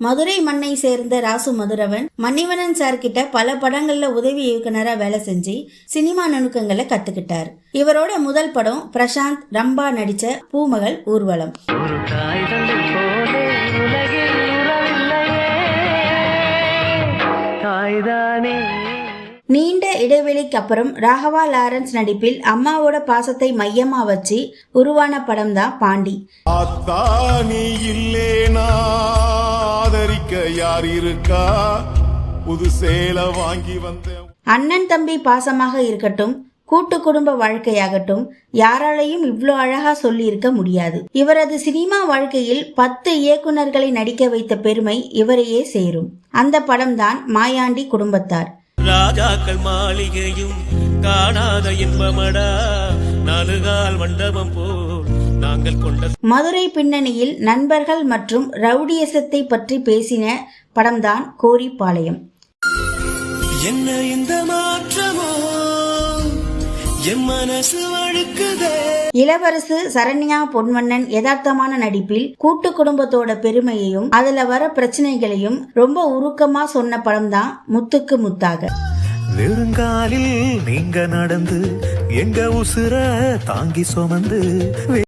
மதுரை மண்ணை சேர்ந்த ராசு மதுரவன் மணிவண்ணன் சார் கிட்ட பல படங்கள்ல உதவி இயக்குனரா வேலை செஞ்சு சினிமா நுணுக்கங்களை கத்துக்கிட்டார். இவரோட முதல் படம் பிரசாந்த் ரம்பா நடிச்ச பூமகள் ஊர்வலம். நீண்ட இடைவெளிக்கு அப்புறம் ராகவா லாரன்ஸ் நடிப்பில் அம்மாவோட பாசத்தை மையமா வச்சு உருவான படம் தான் பாண்டி. அண்ணன் தம்பி பாசமாக இருக்கட்டும், கூட்டு குடும்ப வாழ்க்கையாகட்டும், யாராலையும் இவ்வளோ அழகா சொல்லி இருக்க முடியாது. இவரது சினிமா வாழ்க்கையில் 10 இயக்குனர்களை நடிக்க வைத்த பெருமை இவரையே சேரும். அந்த படம் தான் மாயாண்டி குடும்பத்தார். ராஜாக்கள் மாளிகையும் காணாத இன்பமடா, நாலுகால் மண்டபம் போல் நாங்கள் கொண்ட. மதுரை பின்னணியில் நண்பர்கள் மற்றும் ரவுடியசத்தை பற்றி பேசின படம்தான் கோரிப்பாளையம். என்ன இந்த மாற்றமோ என் மனசு வழுக்குதே. இளவரசு சரண்யா பொன்வண்ணன் யதார்த்தமான நடிப்பில் கூட்டு குடும்பத்தோட பெருமையையும் அதுல வர பிரச்சனைகளையும் ரொம்ப உருக்கமா சொன்ன படம் தான் முத்துக்கு முத்தாக. வெறுங்காலில் நீங்க நடந்து எங்க உசுர தாங்கி சுமந்து